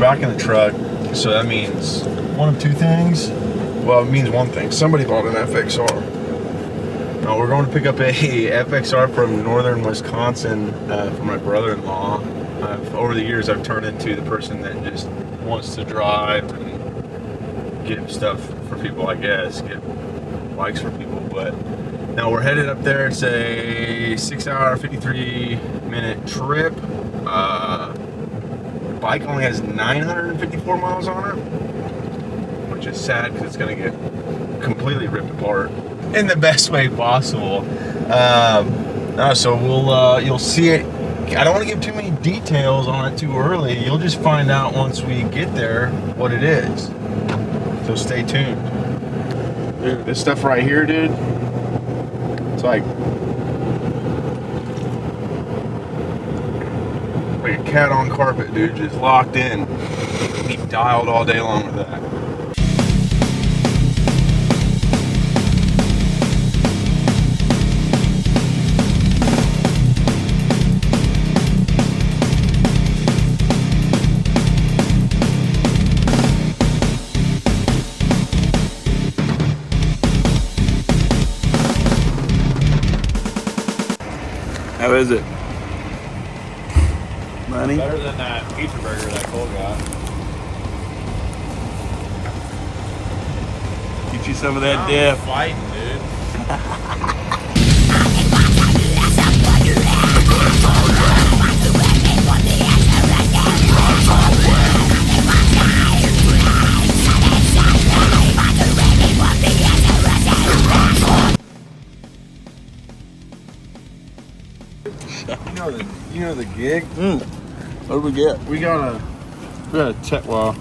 back in the truck, so that means one of two things. Well, it means one thing. Somebody bought an FXR. Now we're going to pick up a FXR from northern Wisconsin for my brother-in-law. Over the years, I've turned into the person that just wants to drive and get stuff for people, I guess, get bikes for people. But now we're headed up there. It's a 6-hour, 53-minute trip. The bike only has 954 miles on it, which is sad because it's going to get completely ripped apart in the best way possible. So you'll see it. I don't want to give too many details on it too early. You'll just find out once we get there what it is. So stay tuned. Dude, this stuff right here, dude, it's like a cat on carpet, dude, just locked in. Be dialed all day long with that. How is it? Money? Better than that pizza burger that Kole got. Get you some of that dip. Fighting, dude. You know the gig? What do we get? We got a well,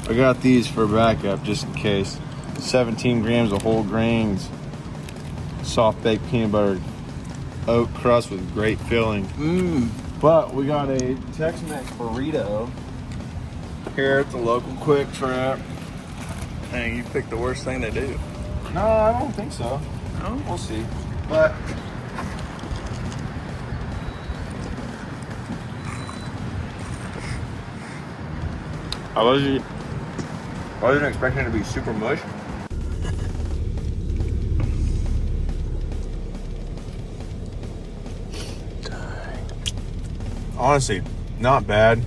I got these for backup just in case. 17 grams of whole grains, soft baked peanut butter, oat crust with great filling. But we got a Tex-Mex burrito here at the local Quick Trap. Dang, you picked the worst thing to do. No, I don't think so. No? We'll see. But I wasn't expecting it to be super mush. Honestly, not bad,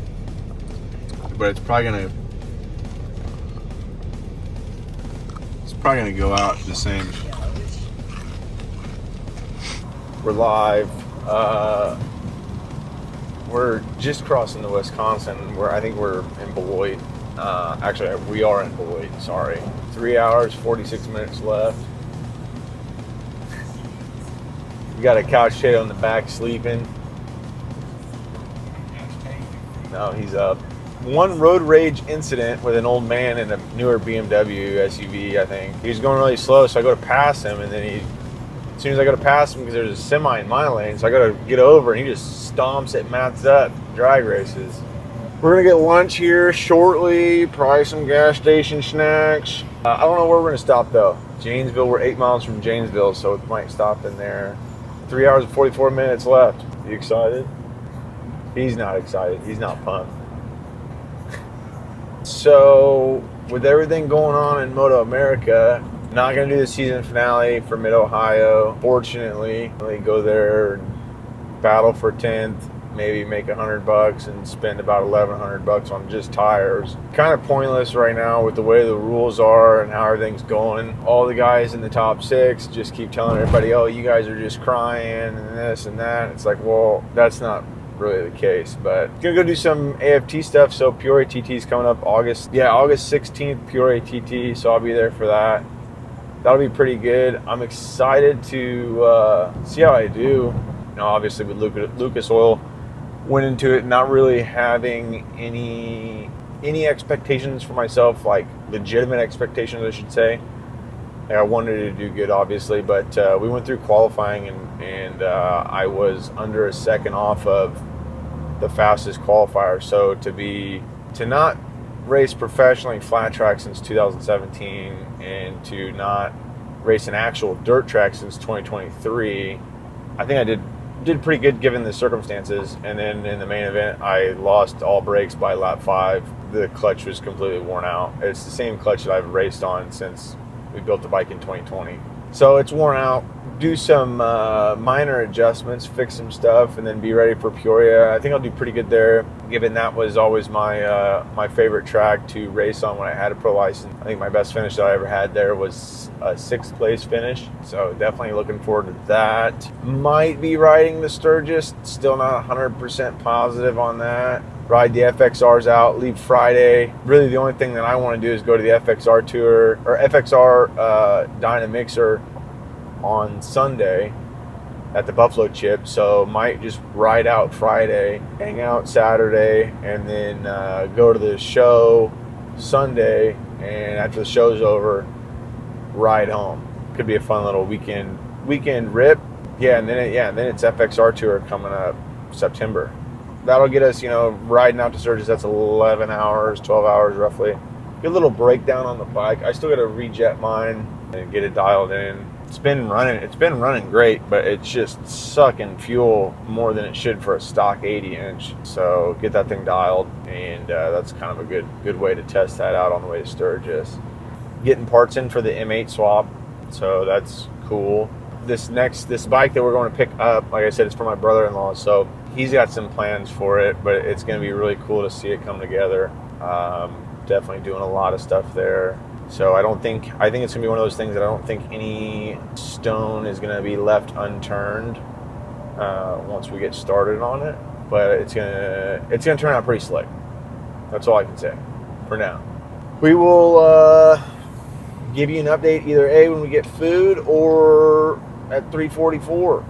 but it's probably gonna go out the same. We're live. We're just crossing the Wisconsin. I think we're in Beloit. Actually, we are in Beloit. Sorry. 3 hours, 46 minutes left. We got a couch potato in the back sleeping. No, he's up. One road rage incident with an old man in a newer BMW SUV, I think. He was going really slow, so I go to pass him, and then as soon as I go to pass him, because there's a semi in my lane, so I got to get over, and he just stomps at Matt's up, drag races. We're going to get lunch here shortly, probably some gas station snacks. I don't know where we're going to stop, though. Janesville, we're 8 miles from Janesville, so we might stop in there. 3 hours and 44 minutes left. You excited? He's not excited. He's not pumped. So, with everything going on in Moto America, not going to do the season finale for Mid-Ohio. Fortunately, we go there and battle for 10th, maybe make $100 and spend about $1,100 on just tires. Kind of pointless right now with the way the rules are and how everything's going. All the guys in the top 6 just keep telling everybody, oh, you guys are just crying and this and that. It's like, well, that's not really the case, but gonna go do some AFT stuff. So Peoria TT is coming up August 16th, Peoria TT, so I'll be there for that. That'll be pretty good. I'm excited to see how I do. You know, obviously with Lucas Oil, went into it not really having any expectations for myself, like legitimate expectations, I should say. Like I wanted to do good, obviously, but we went through qualifying and I was under a second off of the fastest qualifier. So to not race professionally flat track since 2017 and to not race an actual dirt track since 2023, I think I did did pretty good given the circumstances. And then in the main event, I lost all brakes by lap 5. The clutch was completely worn out. It's the same clutch that I've raced on since we built the bike in 2020. So it's worn out. Do some minor adjustments, fix some stuff, and then be ready for Peoria. I think I'll do pretty good there, given that was always my my favorite track to race on when I had a pro license. I think my best finish that I ever had there was a 6th place finish, so definitely looking forward to that. Might be riding the Sturgis, still not 100% positive on that. Ride the FXRs out, leave Friday. Really the only thing that I want to do is go to the FXR tour, or FXR Dynamixer on Sunday at the Buffalo Chip, so might just ride out Friday, hang out Saturday, and then go to the show Sunday, and after the show's over, ride home. Could be a fun little weekend rip. Yeah, and then it's FXR tour coming up September. That'll get us, riding out to Sturgis. That's 11 hours, 12 hours roughly. Good little breakdown on the bike. I still got to rejet mine and get it dialed in. It's been running great, but it's just sucking fuel more than it should for a stock 80-inch. So get that thing dialed, and that's kind of a good way to test that out on the way to Sturgis. Getting parts in for the M8 swap, so that's cool. This bike that we're going to pick up, like I said, it's for my brother-in-law, so he's got some plans for it, but it's going to be really cool to see it come together. Definitely doing a lot of stuff there. So I think it's going to be one of those things that I don't think any stone is going to be left unturned once we get started on it. But it's gonna turn out pretty slick. That's all I can say for now. We will give you an update either A, when we get food, or at 3:44.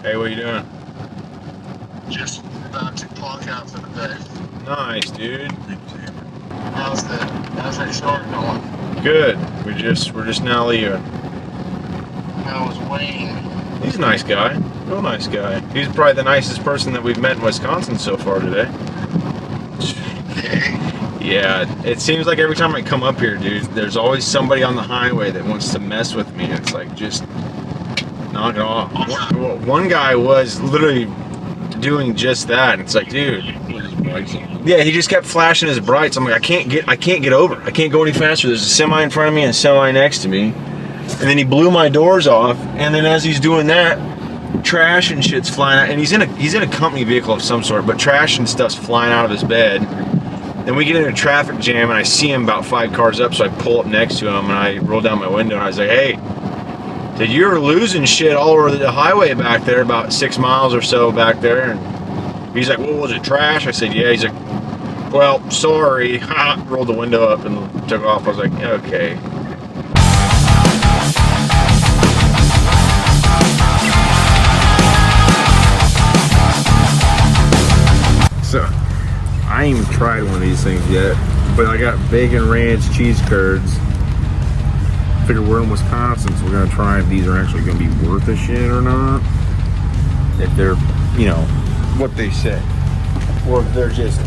Hey, what are you doing? Just about to clock out for the day. Nice, dude. How's the FXR going? Good. We're just now leaving. How was Wayne? He's a nice guy. Real nice guy. He's probably the nicest person that we've met in Wisconsin so far today. Okay. Yeah, it seems like every time I come up here, dude, there's always somebody on the highway that wants to mess with me. It's like, just knock it off. One guy was literally doing just that. It's like, dude. Yeah, he just kept flashing his brights. I'm like, I can't get over. I can't go any faster. There's a semi in front of me and a semi next to me. And then he blew my doors off. And then as he's doing that, trash and shit's flying out. And he's in a company vehicle of some sort, but trash and stuff's flying out of his bed. Then we get in a traffic jam, and I see him about 5 cars up, so I pull up next to him, and I roll down my window, and I was like, hey, dude, you're losing shit all over the highway back there, about 6 miles or so back there. And he's like, well, was it trash? I said, yeah. He's like, well, sorry. Rolled the window up and took off. I was like, okay. So, I ain't even tried one of these things yet, but I got bacon ranch cheese curds. Figure we're in Wisconsin, so we're gonna try if these are actually gonna be worth a shit or not. If they're, what they say, or if they're just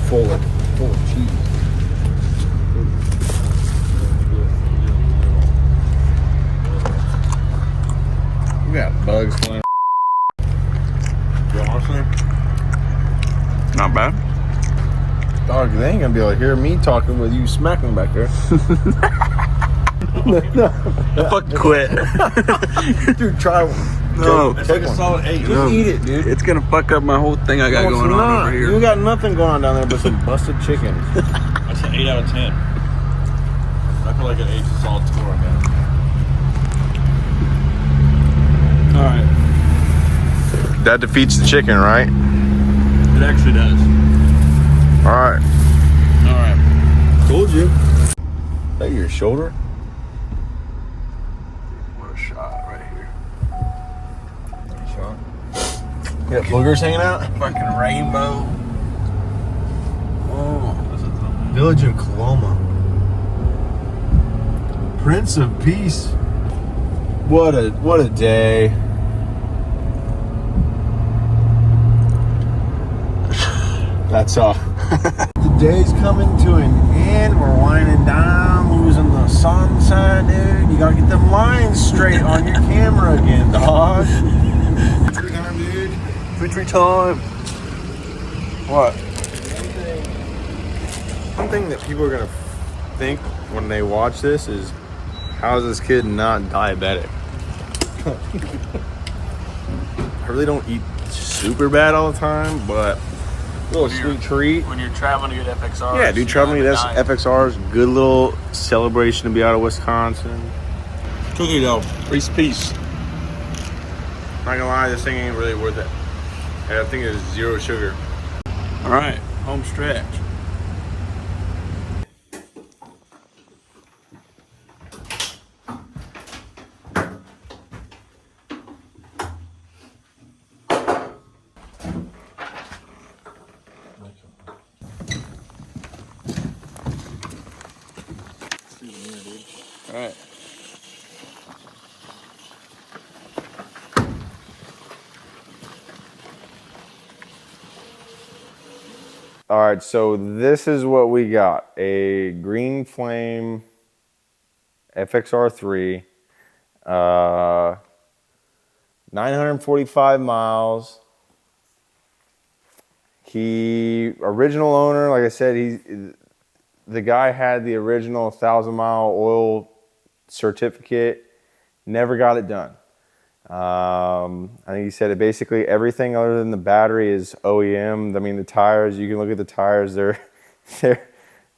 full of cheese. We got bugs flying. Honestly, not bad. Dog, they ain't gonna be able to hear me talking with you smacking back there. No. Fuck quit. Dude, try one. No. Take one. Solid 8. Just eat it, dude. It's gonna fuck up my whole thing I got going on over here. You got nothing going on down there but some busted chickens. That's an 8 out of 10. I feel like an 8's a solid score on that. Alright. That defeats the chicken, right? It actually does. Alright. Alright. Told you. Is that your shoulder? What a shot right here. Shot. got boogers hanging out. Fucking rainbow. Oh. Village of Coloma. Prince of Peace. What a day. That's all. The day's coming to an end. We're winding down, losing the sunset, dude. You gotta get them lines straight on your camera again, dog. Free time, dude. Free time. What? One thing that people are gonna think when they watch this is, how is this kid not diabetic? I really don't eat super bad all the time, but a little sweet treat. When you're traveling to get FXR. Yeah, dude, traveling to FXR's good little celebration to be out of Wisconsin. Cookie dough. Reese Peace. Not gonna lie, this thing ain't really worth it. I think it's 0 sugar. All right, home stretch. All right. All right, so this is what we got. A Green Flame FXR3, 945 miles. Original owner, like I said, the guy had the original 1,000-mile oil certificate, never got it done. I think he said it basically everything other than the battery is OEM. I mean, the tires, you can look at the tires, they're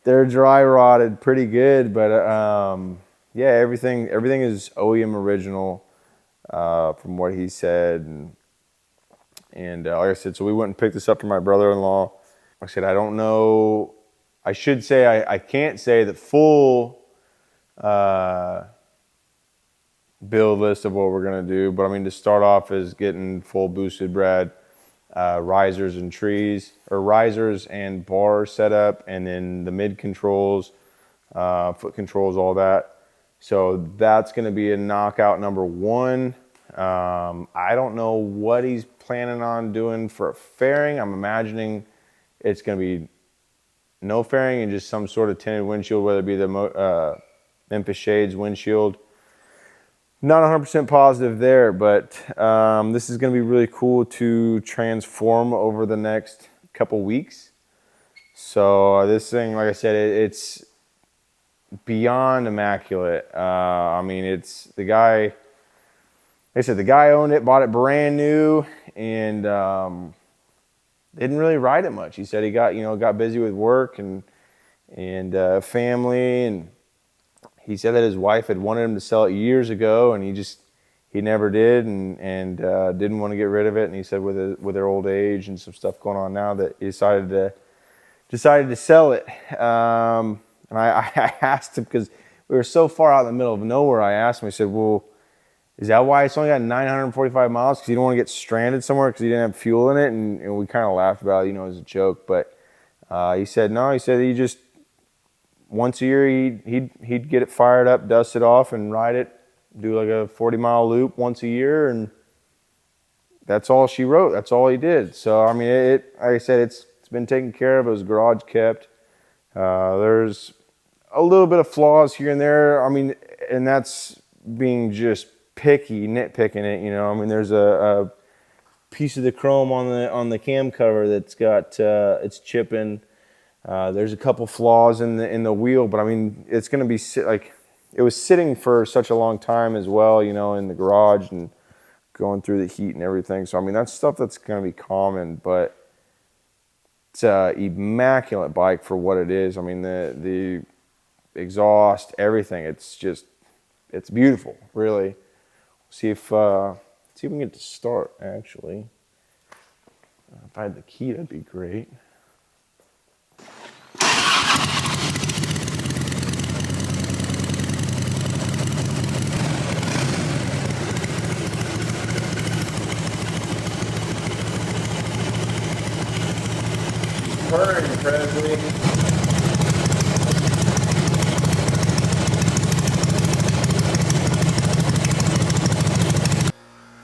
dry rotted pretty good, but yeah, everything is OEM original, from what he said. And like I said, so we went and picked this up for my brother-in-law. Like I said, I don't know, I should say, I can't say the full build list of what we're gonna do, but I mean, to start off is getting full boosted brad, risers and risers and bars set up, and then the mid controls, foot controls, all that. So that's gonna be a knockout number one. I don't know what he's planning on doing for a fairing. I'm imagining it's gonna be no fairing and just some sort of tinted windshield, whether it be the Memphis Shades windshield. Not 100% positive there, but this is going to be really cool to transform over the next couple weeks. So this thing, like I said, it's beyond immaculate. I mean, it's the guy. Like I said, the guy owned it, bought it brand new, and didn't really ride it much. He said he got busy with work and family, and he said that his wife had wanted him to sell it years ago, and he never did, and didn't want to get rid of it. And he said with her old age and some stuff going on now, that he decided to sell it. And I asked him, because we were so far out in the middle of nowhere. I asked him. I said, "Well, is that why it's only got 945 miles? Because you don't want to get stranded somewhere because you didn't have fuel in it?" And we kind of laughed about it, as a joke. But he said no. He said he just, once a year, he'd get it fired up, dust it off, and ride it, do like a 40-mile loop once a year, and that's all she wrote. That's all he did. So I mean, like I said, it's been taken care of. It was garage kept. There's a little bit of flaws here and there. I mean, and that's being just nitpicking it. I mean, there's a piece of the chrome on the cam cover that's got it's chipping. There's a couple flaws in the wheel, but I mean, it's going to be like, it was sitting for such a long time as well, in the garage and going through the heat and everything. So I mean, that's stuff that's going to be common, but it's a immaculate bike for what it is. I mean, the exhaust, everything, it's beautiful, really. See if we can get to start, actually. If I had the key, that'd be great. purring incredibly.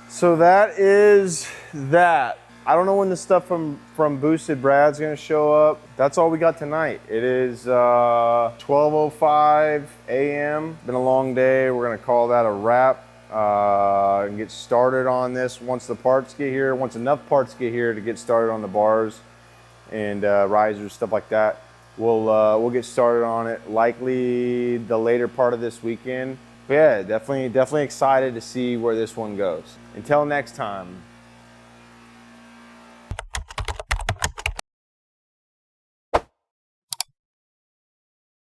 So that is that. I don't know when the stuff from Boosted Brad's gonna show up. That's all we got tonight. It is 12:05 a.m. Been a long day. We're gonna call that a wrap and get started on this once the parts get here. Once enough parts get here to get started on the bars and risers, stuff like that. We'll get started on it likely the later part of this weekend. But yeah, definitely excited to see where this one goes. Until next time.